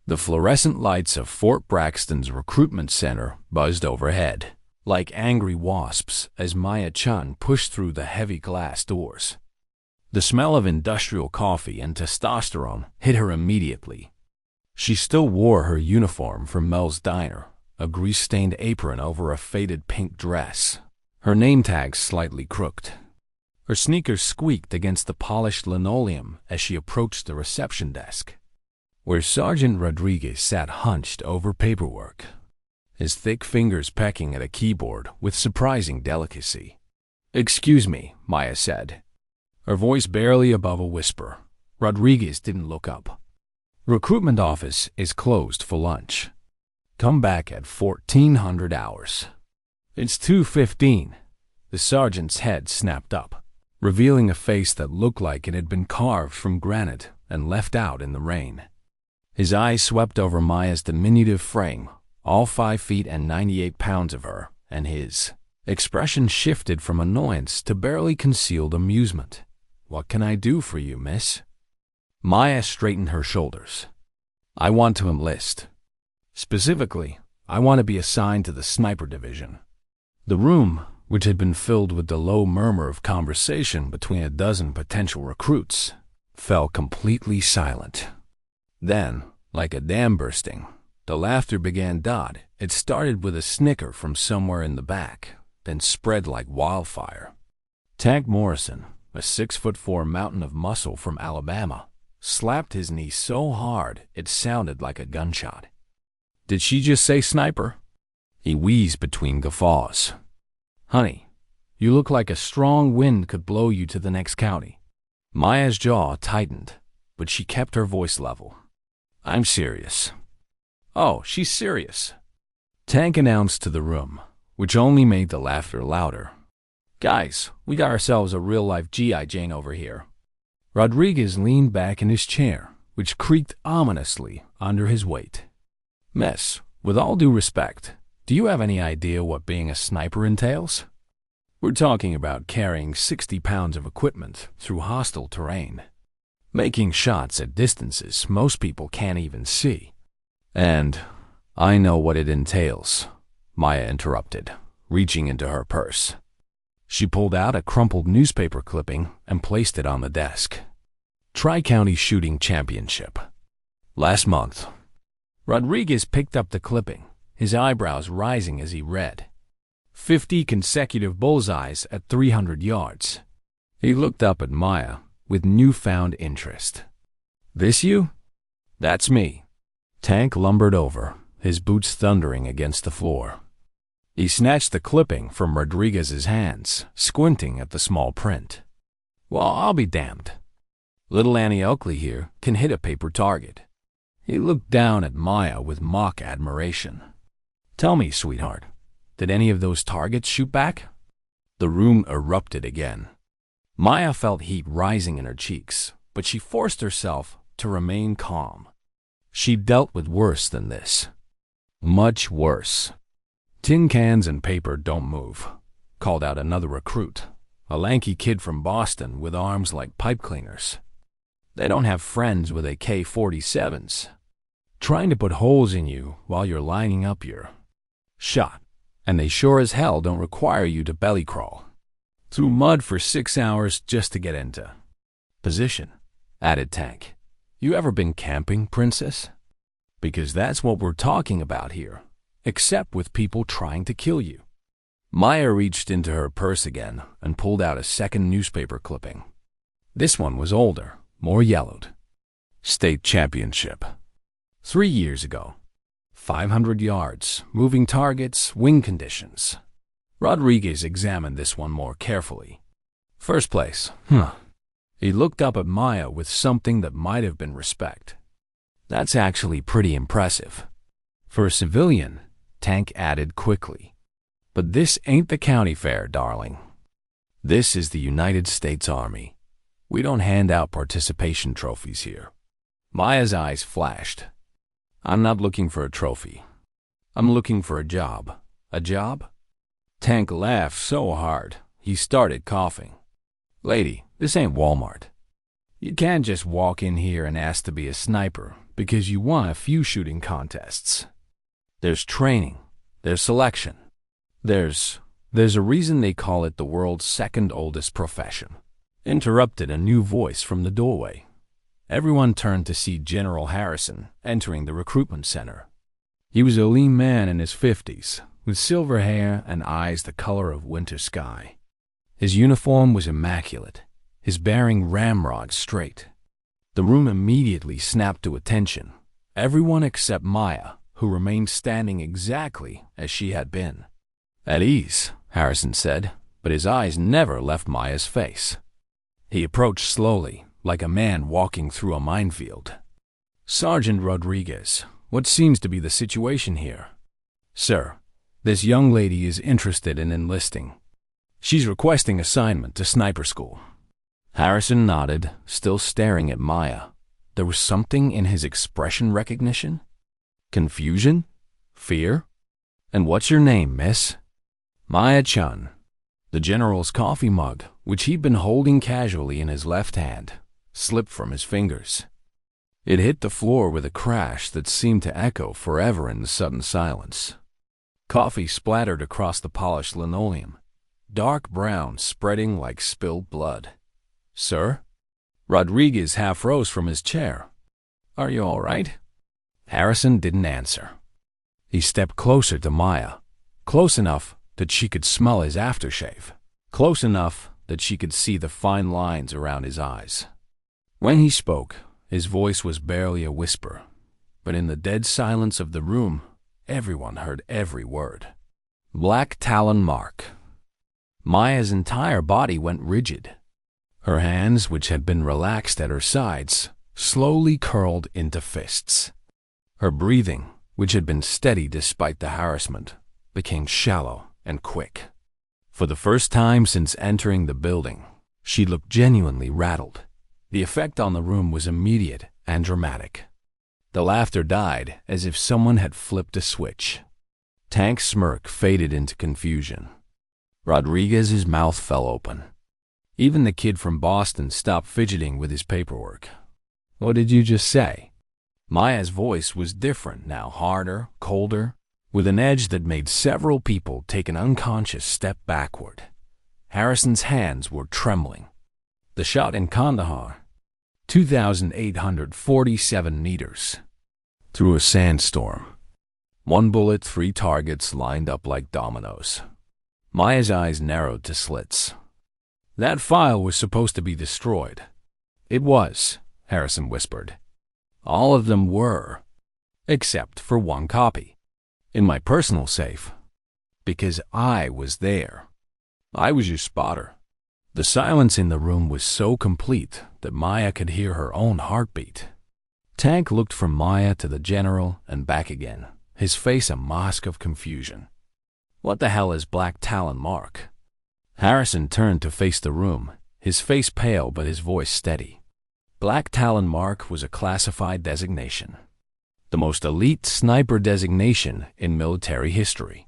The fluorescent lights of Fort Braxton's recruitment center buzzed overhead, like angry wasps as Maya Chun pushed through the heavy glass doors. The smell of industrial coffee and testosterone hit her immediately. She still wore her uniform from Mel's Diner, a grease-stained apron over a faded pink dress, her name tag slightly crooked. Her sneakers squeaked against the polished linoleum as she approached the reception desk, where Sergeant Rodriguez sat hunched over paperwork, his thick fingers pecking at a keyboard with surprising delicacy. "Excuse me," Maya said, her voice barely above a whisper. Rodriguez didn't look up. "Recruitment office is closed for lunch. Come back at 1400 hours. It's 2:15. The sergeant's head snapped up, revealing a face that looked like it had been carved from granite and left out in the rain. His eyes swept over Maya's diminutive frame, all 5 feet and 98 pounds of her, and his expression shifted from annoyance to barely concealed amusement. "What can I do for you, miss?" Maya straightened her shoulders. "I want to enlist. Specifically, I want to be assigned to the sniper division." The room, which had been filled with the low murmur of conversation between a dozen potential recruits, fell completely silent. Then, like a dam bursting, the laughter began. It started with a snicker from somewhere in the back, then spread like wildfire. Tank Morrison, a 6'4" mountain of muscle from Alabama, slapped his knee so hard it sounded like a gunshot. "Did she just say sniper?" He wheezed between guffaws. "Honey, you look like a strong wind could blow you to the next county." Maya's jaw tightened, but she kept her voice level. "I'm serious." "Oh, she's serious," Tank announced to the room, which only made the laughter louder. "Guys, we got ourselves a real-life G.I. Jane over here." Rodriguez leaned back in his chair, which creaked ominously under his weight. "Miss, with all due respect, do you have any idea what being a sniper entails? We're talking about carrying 60 pounds of equipment through hostile terrain, making shots at distances most people can't even see." "And I know what it entails," Maya interrupted, reaching into her purse. She pulled out a crumpled newspaper clipping and placed it on the desk. "Tri-County Shooting Championship. Last month." Rodriguez picked up the clipping, his eyebrows rising as he read. 50 consecutive bullseyes at 300 yards. He looked up at Maya with newfound interest. "This you?" "That's me." Tank lumbered over, his boots thundering against the floor. He snatched the clipping from Rodriguez's hands, squinting at the small print. "Well, I'll be damned. Little Annie Oakley here can hit a paper target." He looked down at Maya with mock admiration. "Tell me, sweetheart, did any of those targets shoot back?" The room erupted again. Maya felt heat rising in her cheeks, but she forced herself to remain calm. She dealt with worse than this. Much worse. "Tin cans and paper don't move," called out another recruit, a lanky kid from Boston with arms like pipe cleaners. "They don't have friends with AK-47s trying to put holes in you while you're lining up your shot, and they sure as hell don't require you to belly crawl through mud for 6 hours just to get into position," added Tank. "You ever been camping, princess? Because that's what we're talking about here, except with people trying to kill you." Maya reached into her purse again and pulled out a second newspaper clipping. This one was older, more yellowed. "State Championship. 3 years ago. 500 yards, moving targets, wing conditions." Rodriguez examined this one more carefully. "First place, He looked up at Maya with something that might have been respect. "That's actually pretty impressive. For a civilian," Tank added quickly. "But this ain't the county fair, darling. This is the United States Army. We don't hand out participation trophies here." Maya's eyes flashed. "I'm not looking for a trophy. I'm looking for a job." "A job?" Tank laughed so hard, he started coughing. "Lady, this ain't Walmart. You can't just walk in here and ask to be a sniper because you won a few shooting contests. There's training. There's selection. There's a reason they call it the world's second oldest profession. Interrupted a new voice from the doorway. Everyone turned to see General Harrison entering the recruitment center. He was a lean man in his 50s, with silver hair and eyes the color of winter sky. His uniform was immaculate, his bearing ramrod straight. The room immediately snapped to attention, everyone except Maya, who remained standing exactly as she had been. At ease, Harrison said, but his eyes never left Maya's face. He approached slowly, like a man walking through a minefield. "Sergeant Rodriguez, what seems to be the situation here?" "Sir, this young lady is interested in enlisting. She's requesting assignment to sniper school." Harrison nodded, still staring at Maya. There was something in his expression recognition? Confusion? Fear? "And what's your name, miss?" "Maya Chun." The general's coffee mug, which he'd been holding casually in his left hand, slipped from his fingers. It hit the floor with a crash that seemed to echo forever in the sudden silence. Coffee splattered across the polished linoleum, dark brown spreading like spilled blood. "Sir?" Rodriguez half rose from his chair. "Are you all right?" Harrison didn't answer. He stepped closer to Maya, close enough that she could smell his aftershave, close enough that she could see the fine lines around his eyes. When he spoke, his voice was barely a whisper, but in the dead silence of the room, everyone heard every word. Black Talon mark. Maya's entire body went rigid. Her hands, which had been relaxed at her sides, slowly curled into fists. Her breathing, which had been steady despite the harassment, became shallow and quick. For the first time since entering the building, she looked genuinely rattled. The effect on the room was immediate and dramatic. The laughter died as if someone had flipped a switch. Tank's smirk faded into confusion. Rodriguez's mouth fell open. Even the kid from Boston stopped fidgeting with his paperwork. "What did you just say?" Maya's voice was different now, harder, colder, with an edge that made several people take an unconscious step backward. Harrison's hands were trembling. "The shot in Kandahar, 2,847 meters. Through a sandstorm. One bullet, 3 targets lined up like dominoes." Maya's eyes narrowed to slits. "That file was supposed to be destroyed." "It was," Harrison whispered. "All of them were, except for one copy. In my personal safe. Because I was there. I was your spotter." The silence in the room was so complete that Maya could hear her own heartbeat. Tank looked from Maya to the general and back again, his face a mask of confusion. "What the hell is Black Talon mark?" Harrison turned to face the room, his face pale but his voice steady. Black Talon mark was a classified designation. The most elite sniper designation in military history.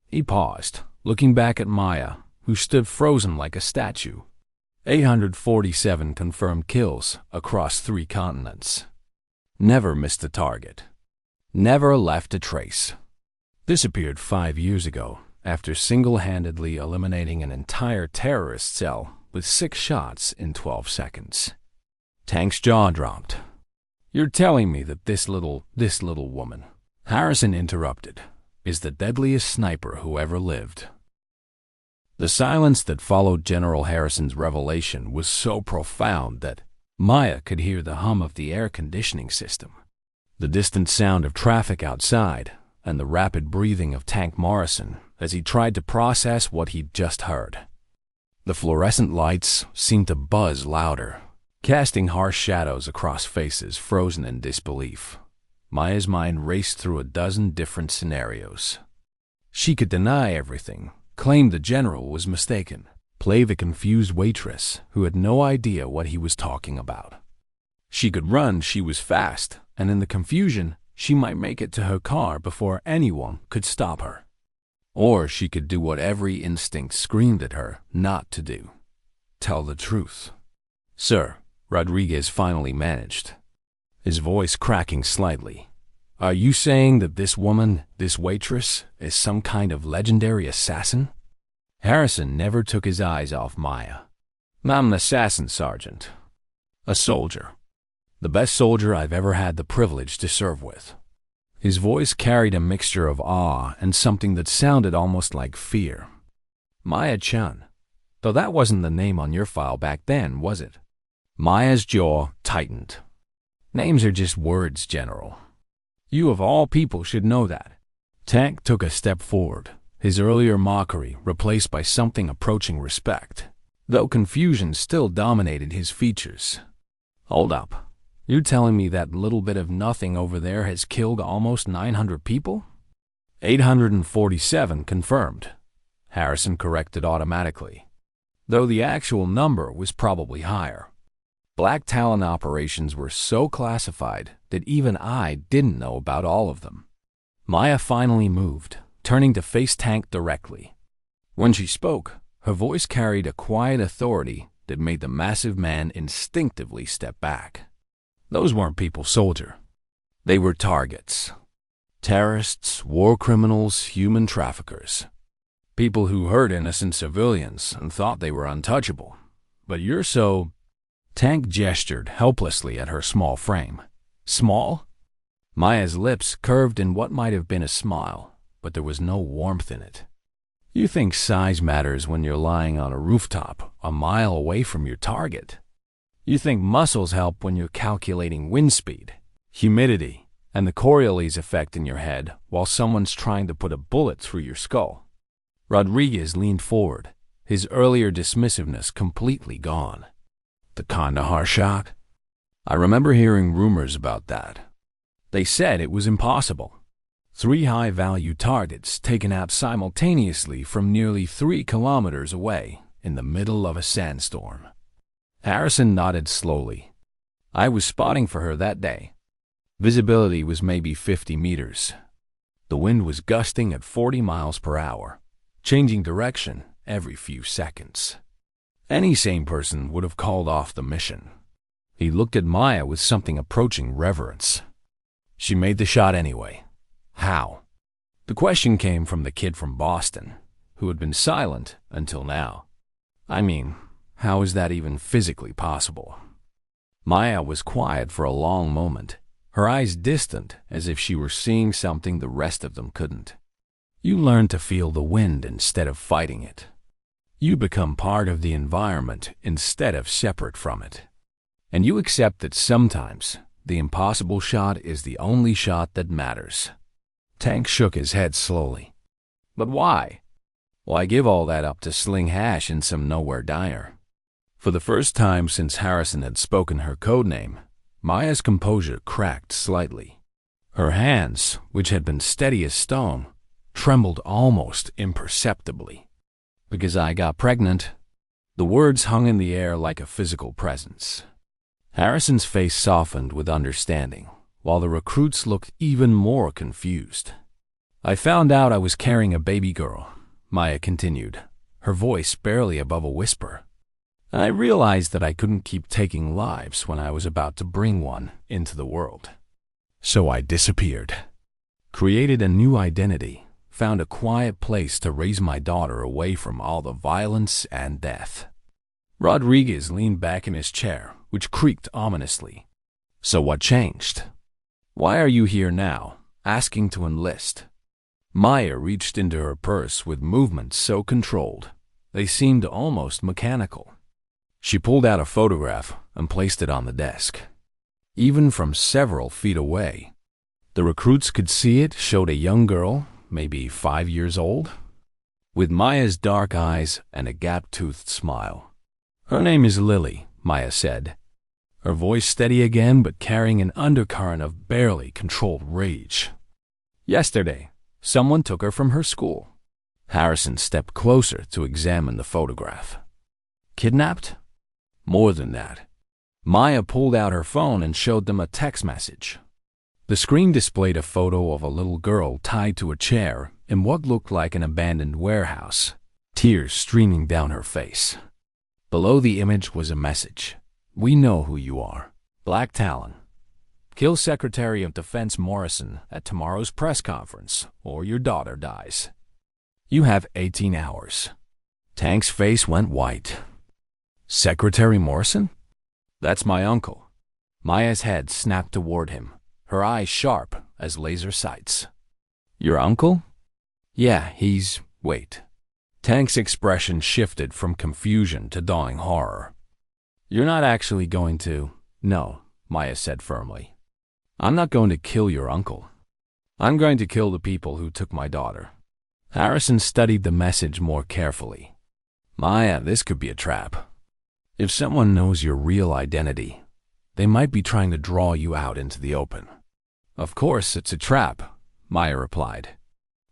He paused, looking back at Maya, who stood frozen like a statue. 847 confirmed kills across 3 continents. Never missed a target. Never left a trace. Disappeared 5 years ago after single-handedly eliminating an entire terrorist cell with 6 shots in 12 seconds. Tank's jaw dropped. "You're telling me that this little woman," Harrison interrupted, "is the deadliest sniper who ever lived." The silence that followed General Harrison's revelation was so profound that Maya could hear the hum of the air conditioning system, the distant sound of traffic outside, and the rapid breathing of Tank Morrison as he tried to process what he'd just heard. The fluorescent lights seemed to buzz louder, casting harsh shadows across faces frozen in disbelief. Maya's mind raced through a dozen different scenarios. She could deny everything, claim the general was mistaken, play the confused waitress who had no idea what he was talking about. She could run, she was fast, and in the confusion, she might make it to her car before anyone could stop her. Or she could do what every instinct screamed at her not to do. Tell the truth. "Sir," Rodriguez finally managed. his voice cracking slightly. Are you saying that this woman, this waitress, is some kind of legendary assassin? Harrison never took his eyes off Maya. I'm an assassin, Sergeant. A soldier. The best soldier I've ever had the privilege to serve with. His voice carried a mixture of awe and something that sounded almost like fear. Maya-chan. Though that wasn't the name on your file back then, was it? Maya's jaw tightened. Names are just words, General. You of all people should know that. Tank took a step forward, his earlier mockery replaced by something approaching respect, though confusion still dominated his features. Hold up. You telling me that little bit of nothing over there has killed almost 900 people? 847 confirmed, Harrison corrected automatically, though the actual number was probably higher. Black Talon operations were so classified that even I didn't know about all of them. Maya finally moved, turning to face Tank directly. When she spoke, her voice carried a quiet authority that made the massive man instinctively step back. Those weren't people, soldier. They were targets. Terrorists, war criminals, human traffickers. People who hurt innocent civilians and thought they were untouchable. But you're so... Tank gestured helplessly at her small frame. Small? Maya's lips curved in what might have been a smile, but there was no warmth in it. You think size matters when you're lying on a rooftop a mile away from your target. You think muscles help when you're calculating wind speed, humidity, and the Coriolis effect in your head while someone's trying to put a bullet through your skull. Rodriguez leaned forward, his earlier dismissiveness completely gone. The Kandahar shot? I remember hearing rumors about that. They said it was impossible. 3 high-value targets taken out simultaneously from nearly 3 kilometers away in the middle of a sandstorm. Harrison nodded slowly. I was spotting for her that day. Visibility was maybe 50 meters. The wind was gusting at 40 miles per hour, changing direction every few seconds. Any sane person would have called off the mission. He looked at Maya with something approaching reverence. She made the shot anyway. How? The question came from the kid from Boston, who had been silent until now. I mean, how is that even physically possible? Maya was quiet for a long moment, her eyes distant as if she were seeing something the rest of them couldn't. You learn to feel the wind instead of fighting it. You become part of the environment instead of separate from it. And you accept that sometimes the impossible shot is the only shot that matters. Tank shook his head slowly. But why? Why give all that up to sling hash in some nowhere diner? For the first time since Harrison had spoken her code name, Maya's composure cracked slightly. Her hands, which had been steady as stone, trembled almost imperceptibly. Because I got pregnant. The words hung in the air like a physical presence. Harrison's face softened with understanding, while the recruits looked even more confused. I found out I was carrying a baby girl, Maya continued, her voice barely above a whisper. I realized that I couldn't keep taking lives when I was about to bring one into the world. So I disappeared, created a new identity, found a quiet place to raise my daughter away from all the violence and death. Rodriguez leaned back in his chair, which creaked ominously. So what changed? Why are you here now, asking to enlist? Maya reached into her purse with movements so controlled, they seemed almost mechanical. She pulled out a photograph and placed it on the desk. Even from several feet away, the recruits could see it showed a young girl, maybe 5 years old, with Maya's dark eyes and a gap-toothed smile. Her name is Lily, Maya said, her voice steady again but carrying an undercurrent of barely controlled rage. Yesterday, someone took her from her school. Harrison stepped closer to examine the photograph. Kidnapped? More than that. Maya pulled out her phone and showed them a text message. The screen displayed a photo of a little girl tied to a chair in what looked like an abandoned warehouse, tears streaming down her face. Below the image was a message. We know who you are. Black Talon. Kill Secretary of Defense Morrison at tomorrow's press conference, or your daughter dies. You have 18 hours. Tank's face went white. Secretary Morrison? That's my uncle. Maya's head snapped toward him, her eyes sharp as laser sights. Your uncle? Yeah, wait. Tank's expression shifted from confusion to dawning horror. You're not actually going to... No, Maya said firmly. I'm not going to kill your uncle. I'm going to kill the people who took my daughter. Harrison studied the message more carefully. Maya, this could be a trap. If someone knows your real identity, they might be trying to draw you out into the open. Of course, it's a trap, Maya replied.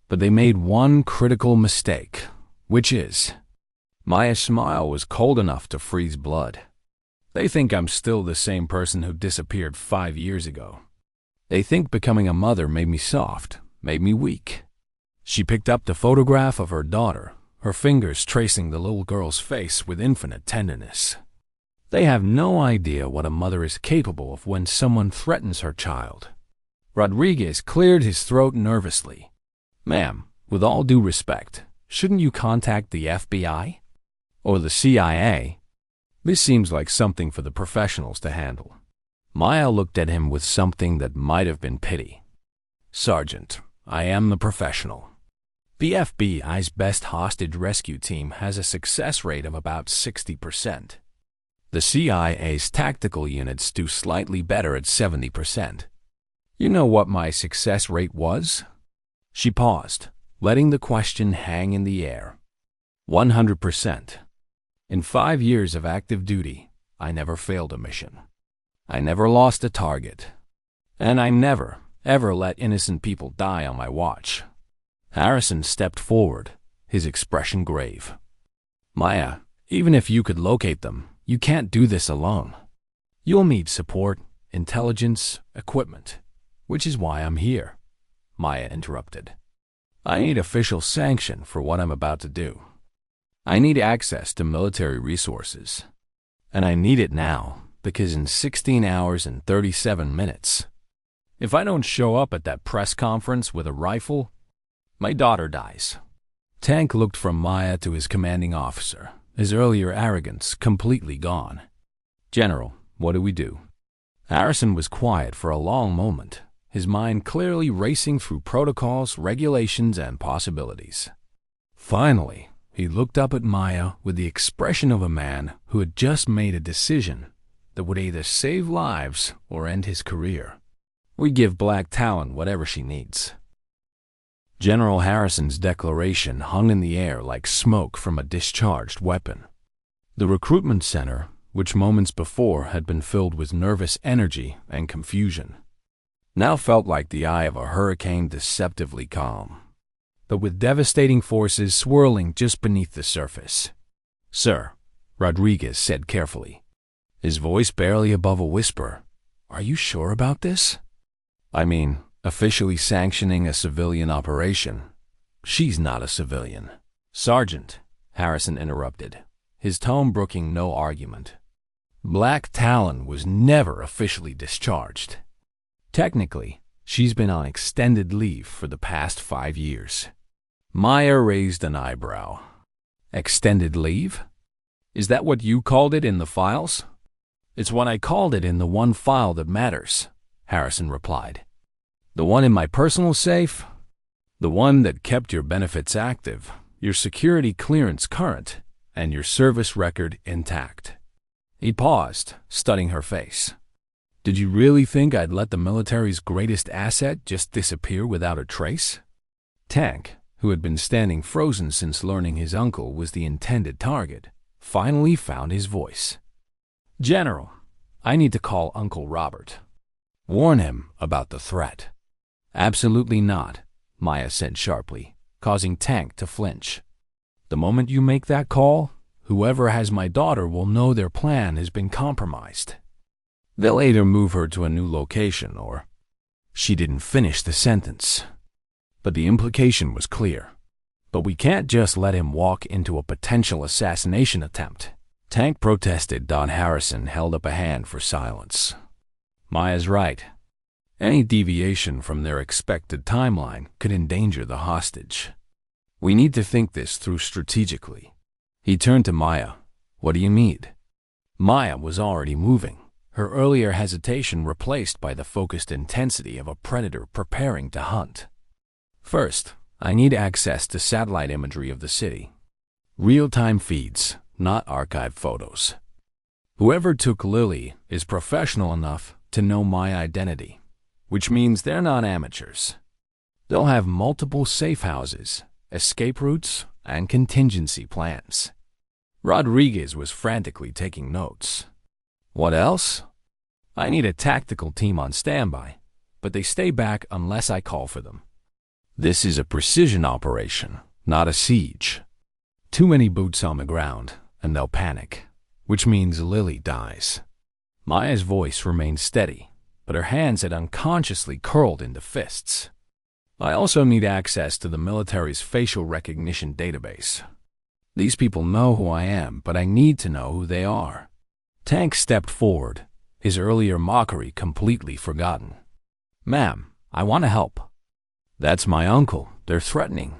But they made one critical mistake, which is... Maya's smile was cold enough to freeze blood. They think I'm still the same person who disappeared 5 years ago. They think becoming a mother made me soft, made me weak. She picked up the photograph of her daughter, her fingers tracing the little girl's face with infinite tenderness. They have no idea what a mother is capable of when someone threatens her child. Rodriguez cleared his throat nervously. Ma'am, with all due respect, shouldn't you contact the FBI? Or the CIA? This seems like something for the professionals to handle. Maya looked at him with something that might have been pity. Sergeant, I am the professional. The FBI's best hostage rescue team has a success rate of about 60%. The CIA's tactical units do slightly better at 70%. You know what my success rate was? She paused, letting the question hang in the air. 100%. In 5 years of active duty, I never failed a mission. I never lost a target. And I never, ever let innocent people die on my watch. Harrison stepped forward, his expression grave. Maya, even if you could locate them, you can't do this alone. You'll need support, intelligence, equipment, which is why I'm here. Maya interrupted. I need official sanction for what I'm about to do. I need access to military resources. And I need it now, because in 16 hours and 37 minutes, if I don't show up at that press conference with a rifle, my daughter dies. Tank looked from Maya to his commanding officer, his earlier arrogance completely gone. General, what do we do? Harrison was quiet for a long moment, his mind clearly racing through protocols, regulations, and possibilities. Finally, he looked up at Maya with the expression of a man who had just made a decision that would either save lives or end his career. We give Black Talon whatever she needs. General Harrison's declaration hung in the air like smoke from a discharged weapon. The recruitment center, which moments before had been filled with nervous energy and confusion, now felt like the eye of a hurricane deceptively calm, but with devastating forces swirling just beneath the surface. Sir, Rodriguez said carefully, his voice barely above a whisper, are you sure about this? I mean, officially sanctioning a civilian operation. She's not a civilian. Sergeant, Harrison interrupted, his tone brooking no argument. Black Talon was never officially discharged. Technically, she's been on extended leave for the past 5 years. Maya raised an eyebrow. Extended leave? Is that what you called it in the files? It's what I called it in the one file that matters, Harrison replied. The one in my personal safe? The one that kept your benefits active, your security clearance current, and your service record intact. He paused, studying her face. Did you really think I'd let the military's greatest asset just disappear without a trace? Tank, who had been standing frozen since learning his uncle was the intended target, finally found his voice. General, I need to call Uncle Robert. Warn him about the threat. Absolutely not, Maya said sharply, causing Tank to flinch. The moment you make that call, whoever has my daughter will know their plan has been compromised. They'll either move her to a new location or... She didn't finish the sentence. But the implication was clear. But we can't just let him walk into a potential assassination attempt. Tank protested. Don Harrison held up a hand for silence. Maya's right. Any deviation from their expected timeline could endanger the hostage. We need to think this through strategically. He turned to Maya. What do you need? Maya was already moving, her earlier hesitation replaced by the focused intensity of a predator preparing to hunt. First, I need access to satellite imagery of the city. Real-time feeds, not archived photos. Whoever took Lily is professional enough to know my identity, which means they're not amateurs. They'll have multiple safe houses, escape routes, and contingency plans. Rodriguez was frantically taking notes. What else? I need a tactical team on standby, but they stay back unless I call for them. This is a precision operation, not a siege. Too many boots on the ground, and they'll panic, which means Lily dies. Maya's voice remained steady, but her hands had unconsciously curled into fists. I also need access to the military's facial recognition database. These people know who I am, but I need to know who they are. Tank stepped forward, his earlier mockery completely forgotten. Ma'am, I want to help. That's my uncle. They're threatening.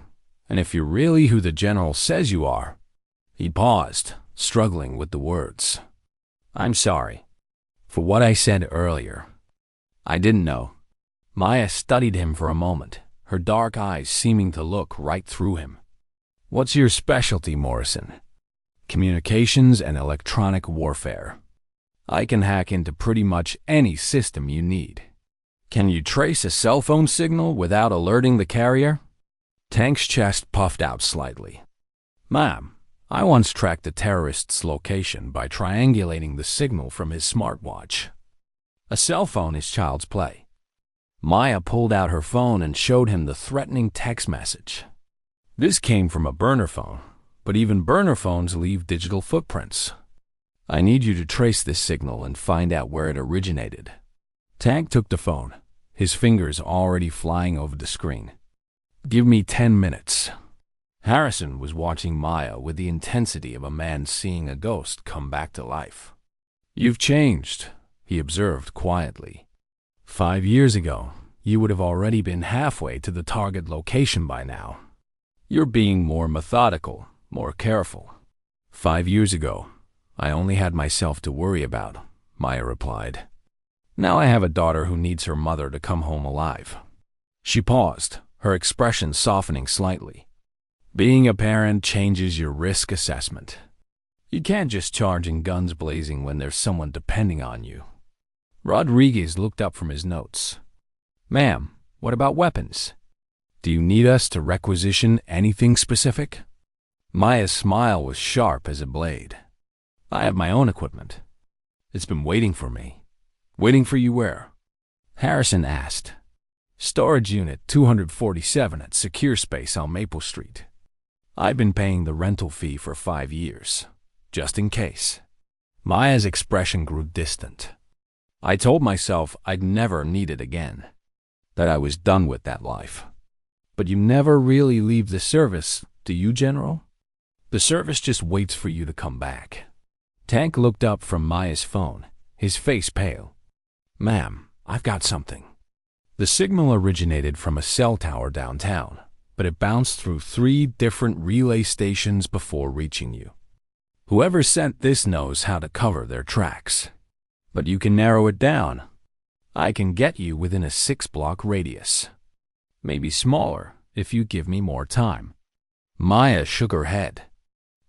And if you're really who the general says you are... He paused, struggling with the words. I'm sorry for what I said earlier. I didn't know. Maya studied him for a moment, her dark eyes seeming to look right through him. What's your specialty, Morrison? Communications and electronic warfare. I can hack into pretty much any system you need. Can you trace a cell phone signal without alerting the carrier? Tank's chest puffed out slightly. Ma'am, I once tracked the terrorist's location by triangulating the signal from his smartwatch. A cell phone is child's play. Maya pulled out her phone and showed him the threatening text message. This came from a burner phone, but even burner phones leave digital footprints. I need you to trace this signal and find out where it originated. Tank took the phone, his fingers already flying over the screen. Give me 10 minutes. Harrison was watching Maya with the intensity of a man seeing a ghost come back to life. You've changed, he observed quietly. 5 years ago, you would have already been halfway to the target location by now. You're being more methodical, more careful. 5 years ago, I only had myself to worry about, Maya replied. Now I have a daughter who needs her mother to come home alive. She paused, her expression softening slightly. Being a parent changes your risk assessment. You can't just charge in guns blazing when there's someone depending on you. Rodriguez looked up from his notes. Ma'am, what about weapons? Do you need us to requisition anything specific? Maya's smile was sharp as a blade. I have my own equipment. It's been waiting for me. Waiting for you where? Harrison asked. Storage Unit 247 at Secure Space on Maple Street. I've been paying the rental fee for 5 years, just in case. Maya's expression grew distant. I told myself I'd never need it again, that I was done with that life. But you never really leave the service, do you, General? The service just waits for you to come back. Tank looked up from Maya's phone, his face pale. Ma'am, I've got something. The signal originated from a cell tower downtown, but it bounced through 3 different relay stations before reaching you. Whoever sent this knows how to cover their tracks. But you can narrow it down. I can get you within a 6-block radius. Maybe smaller if you give me more time. Maya shook her head.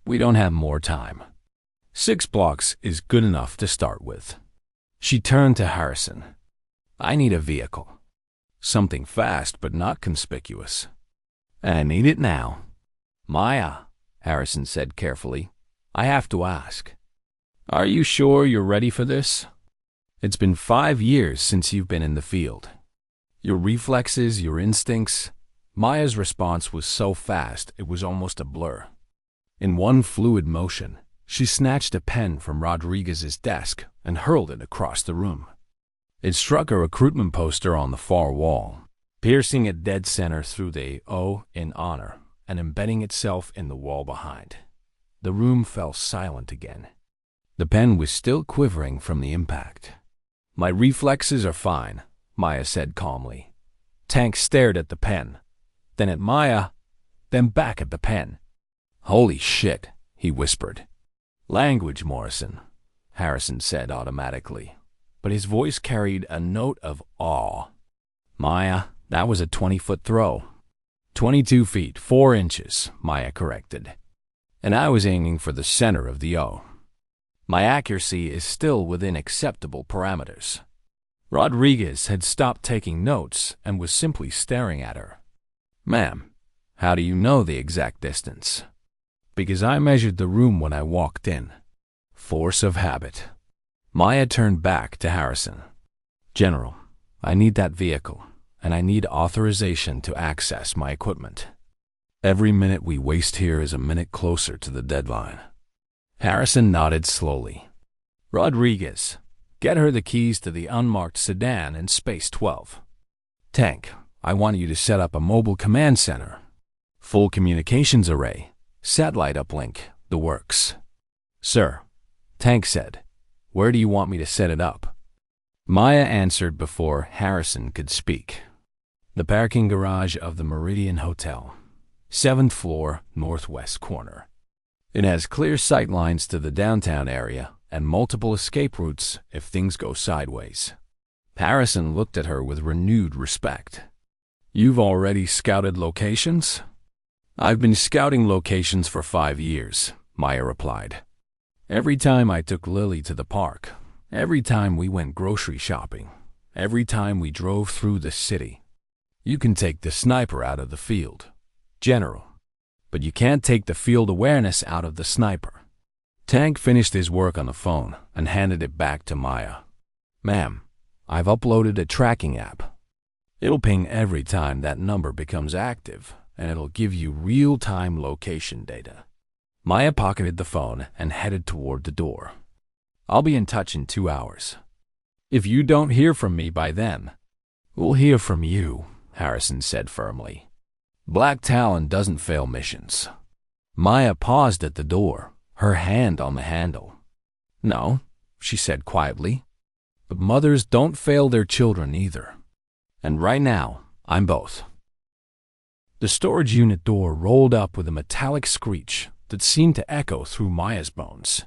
We don't have more time. 6 blocks is good enough to start with. She turned to Harrison. I need a vehicle. Something fast but not conspicuous. I need it now. Maya, Harrison said carefully, I have to ask. Are you sure you're ready for this? It's been 5 years since you've been in the field. Your reflexes, your instincts. Maya's response was so fast it was almost a blur. In one fluid motion, she snatched a pen from Rodriguez's desk and hurled it across the room. It struck a recruitment poster on the far wall, piercing it dead center through the O in honor and embedding itself in the wall behind. The room fell silent again. The pen was still quivering from the impact. My reflexes are fine, Maya said calmly. Tank stared at the pen, then at Maya, then back at the pen. Holy shit, he whispered. Language, Morrison, Harrison said automatically, but his voice carried a note of awe. Maya, that was a 20-foot throw. 22 feet, 4 inches, Maya corrected. And I was aiming for the center of the O. My accuracy is still within acceptable parameters. Rodriguez had stopped taking notes and was simply staring at her. Ma'am, how do you know the exact distance? Because I measured the room when I walked in. Force of habit. Maya turned back to Harrison. General, I need that vehicle, and I need authorization to access my equipment. Every minute we waste here is a minute closer to the deadline. Harrison nodded slowly. Rodriguez, get her the keys to the unmarked sedan in Space 12. Tank, I want you to set up a mobile command center. Full communications array, satellite uplink, the works. Sir, Tank said, where do you want me to set it up? Maya answered before Harrison could speak. The parking garage of the Meridian Hotel, 7th floor, northwest corner. It has clear sight lines to the downtown area and multiple escape routes if things go sideways. Harrison looked at her with renewed respect. You've already scouted locations? I've been scouting locations for 5 years, Maya replied. Every time I took Lily to the park, every time we went grocery shopping, every time we drove through the city. You can take the sniper out of the field, General, but you can't take the field awareness out of the sniper. Tank finished his work on the phone and handed it back to Maya. Ma'am, I've uploaded a tracking app. It'll ping every time that number becomes active, and it'll give you real-time location data. Maya pocketed the phone and headed toward the door. I'll be in touch in 2 hours. If you don't hear from me by then, we'll hear from you, Harrison said firmly. Black Talon doesn't fail missions. Maya paused at the door, her hand on the handle. No, she said quietly, but mothers don't fail their children either. And right now, I'm both. The storage unit door rolled up with a metallic screech that seemed to echo through Maya's bones.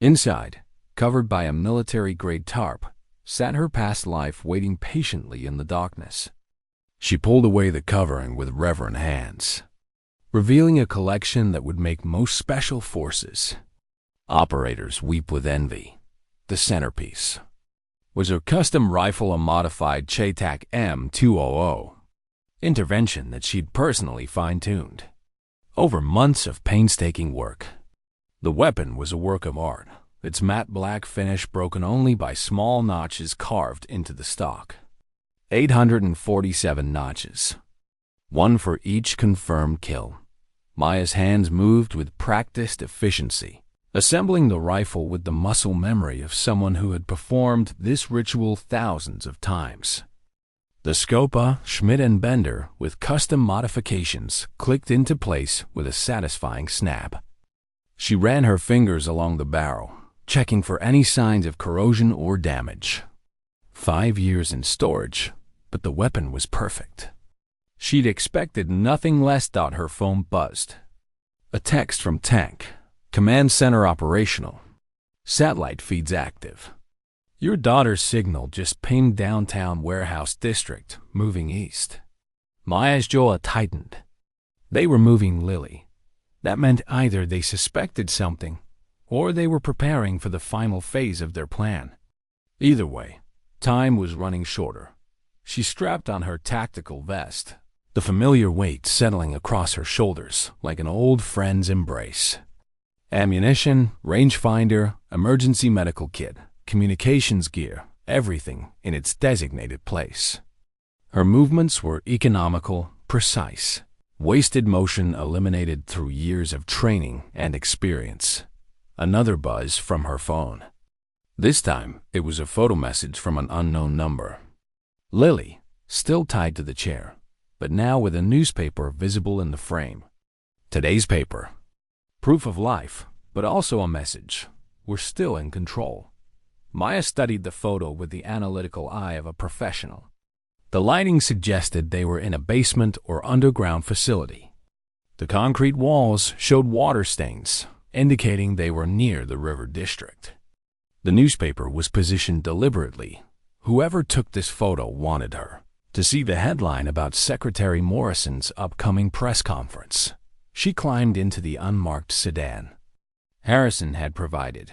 Inside, covered by a military-grade tarp, sat her past life waiting patiently in the darkness. She pulled away the covering with reverent hands, revealing a collection that would make most special forces. Operators weep with envy. The centerpiece was her custom rifle, a modified Chetak M200, intervention that she'd personally fine-tuned. Over months of painstaking work. The weapon was a work of art, its matte black finish broken only by small notches carved into the stock. 847 notches. One for each confirmed kill. Maya's hands moved with practiced efficiency, assembling the rifle with the muscle memory of someone who had performed this ritual thousands of times. The Scopa, Schmidt & Bender, with custom modifications, clicked into place with a satisfying snap. She ran her fingers along the barrel, checking for any signs of corrosion or damage. 5 years in storage, but the weapon was perfect. She'd expected nothing less. Her phone buzzed. A text from Tank. Command center operational. Satellite feeds active. Your daughter's signal just pinged downtown warehouse district, moving east. Maya's jaw tightened. They were moving Lily. That meant either they suspected something, or they were preparing for the final phase of their plan. Either way, time was running shorter. She strapped on her tactical vest, the familiar weight settling across her shoulders like an old friend's embrace. Ammunition, rangefinder, emergency medical kit, communications gear, everything in its designated place. Her movements were economical, precise. Wasted motion eliminated through years of training and experience. Another buzz from her phone. This time, it was a photo message from an unknown number. Lily, still tied to the chair, but now with a newspaper visible in the frame. Today's paper. Proof of life, but also a message. We're still in control. Maya studied the photo with the analytical eye of a professional. The lighting suggested they were in a basement or underground facility. The concrete walls showed water stains, indicating they were near the river district. The newspaper was positioned deliberately. Whoever took this photo wanted her to see the headline about Secretary Morrison's upcoming press conference. She climbed into the unmarked sedan Harrison had provided,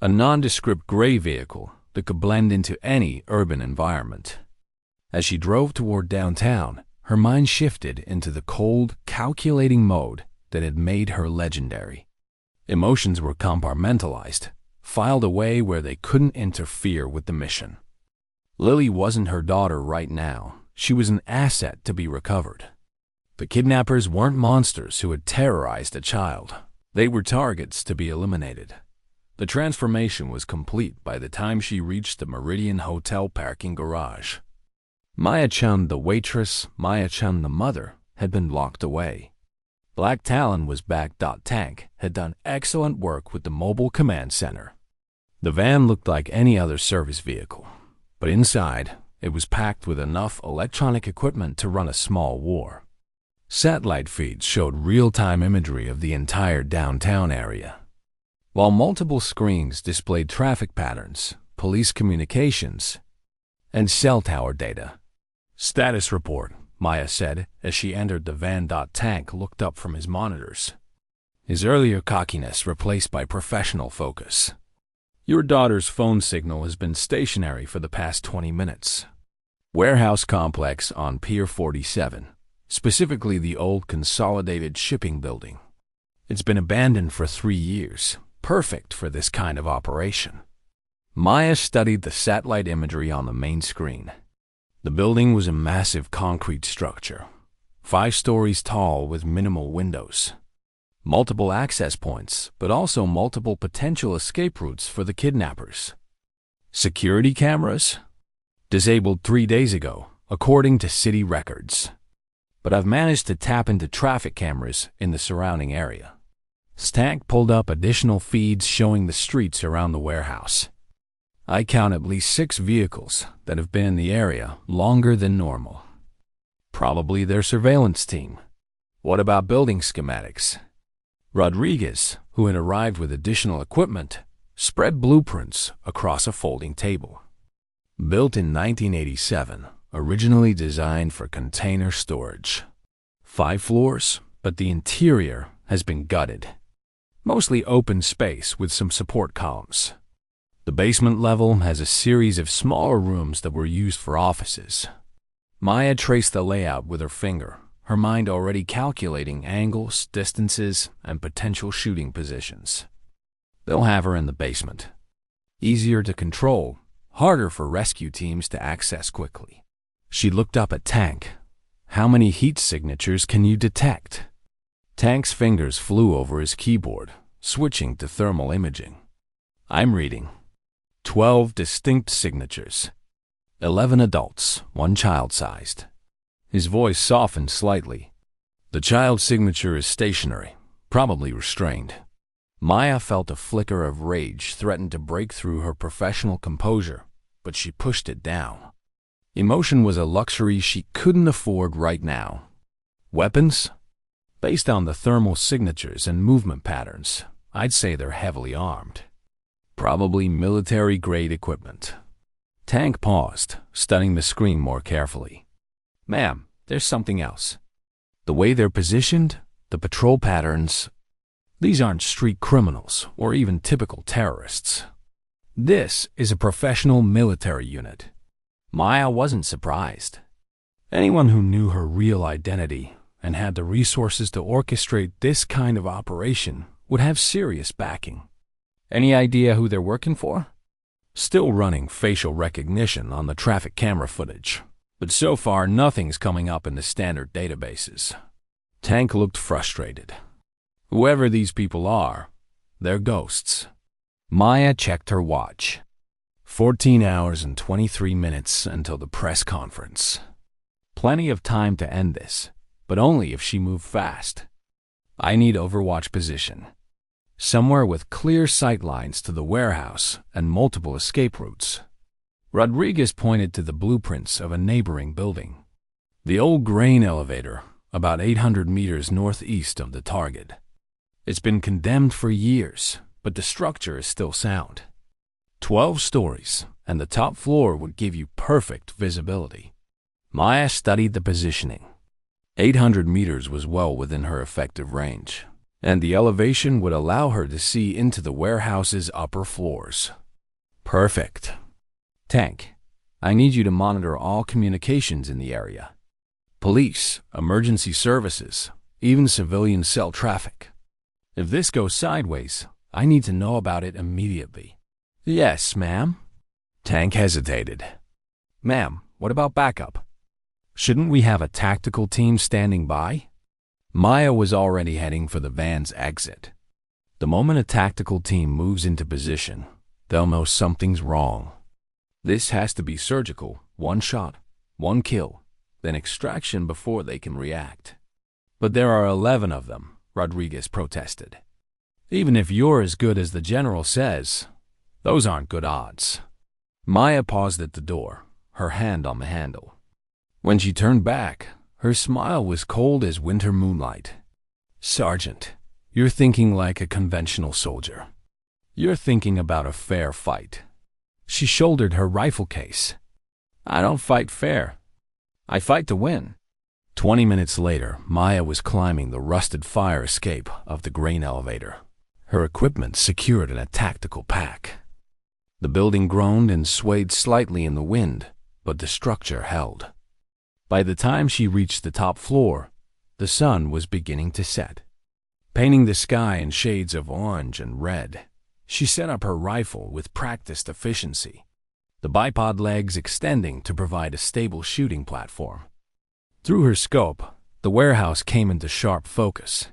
a nondescript gray vehicle that could blend into any urban environment. As she drove toward downtown, her mind shifted into the cold, calculating mode that had made her legendary. Emotions were compartmentalized, filed away where they couldn't interfere with the mission. Lily wasn't her daughter right now. She was an asset to be recovered. The kidnappers weren't monsters who had terrorized a child. They were targets to be eliminated. The transformation was complete by the time she reached the Meridian Hotel parking garage. Maya-chan, the waitress, Maya-chan, the mother, had been locked away. Black Talon was back. Tank had done excellent work with the mobile command center. The van looked like any other service vehicle, but inside, it was packed with enough electronic equipment to run a small war. Satellite feeds showed real-time imagery of the entire downtown area, while multiple screens displayed traffic patterns, police communications, and cell tower data. "Status report," Maya said as she entered the van. Tank looked up from his monitors, his earlier cockiness replaced by professional focus. "Your daughter's phone signal has been stationary for the past 20 minutes. Warehouse complex on Pier 47, specifically the old Consolidated Shipping Building. It's been abandoned for 3 years, perfect for this kind of operation." Maya studied the satellite imagery on the main screen. The building was a massive concrete structure, 5 stories tall with minimal windows. Multiple access points, but also multiple potential escape routes for the kidnappers. Security cameras? Disabled 3 days ago, according to city records. But I've managed to tap into traffic cameras in the surrounding area. Stank pulled up additional feeds showing the streets around the warehouse. I count at least 6 vehicles that have been in the area longer than normal. Probably their surveillance team. What about building schematics? Rodriguez, who had arrived with additional equipment, spread blueprints across a folding table. Built in 1987, originally designed for container storage. 5 floors, but the interior has been gutted. Mostly open space with some support columns. The basement level has a series of smaller rooms that were used for offices. Maya traced the layout with her finger, her mind already calculating angles, distances, and potential shooting positions. They'll have her in the basement. Easier to control, harder for rescue teams to access quickly. She looked up at Tank. "How many heat signatures can you detect?" Tank's fingers flew over his keyboard, switching to thermal imaging. "I'm reading 12 distinct signatures. 11 adults, 1 child-sized." His voice softened slightly. "The child's signature is stationary, probably restrained." Maya felt a flicker of rage threaten to break through her professional composure, but she pushed it down. Emotion was a luxury she couldn't afford right now. Weapons? Based on the thermal signatures and movement patterns, I'd say they're heavily armed. Probably military-grade equipment. Tank paused, studying the screen more carefully. "Ma'am, there's something else. The way they're positioned, the patrol patterns. These aren't street criminals or even typical terrorists. This is a professional military unit." Maya wasn't surprised. Anyone who knew her real identity and had the resources to orchestrate this kind of operation would have serious backing. "Any idea who they're working for?" "Still running facial recognition on the traffic camera footage, but so far nothing's coming up in the standard databases." Tank looked frustrated. "Whoever these people are, they're ghosts." Maya checked her watch. 14 hours and 23 minutes until the press conference. Plenty of time to end this, but only if she moved fast. "I need overwatch position. Somewhere with clear sight lines to the warehouse and multiple escape routes." Rodriguez pointed to the blueprints of a neighboring building. The old grain elevator, about 800 meters northeast of the target. It's been condemned for years, but the structure is still sound. 12 stories, and the top floor would give you perfect visibility. Maya studied the positioning. 800 meters was well within her effective range, and the elevation would allow her to see into the warehouse's upper floors. Perfect. Tank, I need you to monitor all communications in the area. Police, emergency services, even civilian cell traffic. If this goes sideways, I need to know about it immediately. Yes, ma'am. Tank hesitated. Ma'am, what about backup? Shouldn't we have a tactical team standing by? Maya was already heading for the van's exit. The moment a tactical team moves into position, they'll know something's wrong. This has to be surgical, one shot, one kill, then extraction before they can react. But there are 11 of them, Rodriguez protested. Even if you're as good as the general says, those aren't good odds. Maya paused at the door, her hand on the handle. When she turned back, her smile was cold as winter moonlight. Sergeant, you're thinking like a conventional soldier. You're thinking about a fair fight. She shouldered her rifle case. I don't fight fair. I fight to win. 20 minutes later, Maya was climbing the rusted fire escape of the grain elevator, her equipment secured in a tactical pack. The building groaned and swayed slightly in the wind, but the structure held. By the time she reached the top floor, the sun was beginning to set, painting the sky in shades of orange and red. She set up her rifle with practiced efficiency, the bipod legs extending to provide a stable shooting platform. Through her scope, the warehouse came into sharp focus.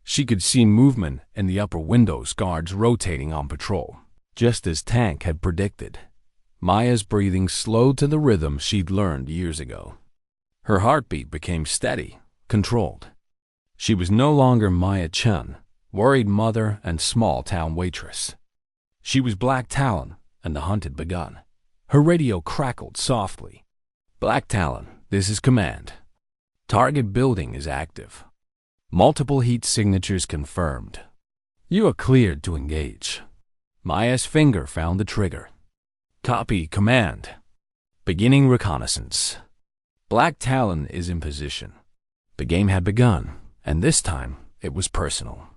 She could see movement in the upper windows, guards rotating on patrol, just as Tank had predicted. Maya's breathing slowed to the rhythm she'd learned years ago. Her heartbeat became steady, controlled. She was no longer Maya Chun, worried mother and small-town waitress. She was Black Talon, and the hunt had begun. Her radio crackled softly. Black Talon, this is command. Target building is active. Multiple heat signatures confirmed. You are cleared to engage. Maya's finger found the trigger. Copy, command. Beginning reconnaissance. Black Talon is in position. The game had begun, and this time it was personal.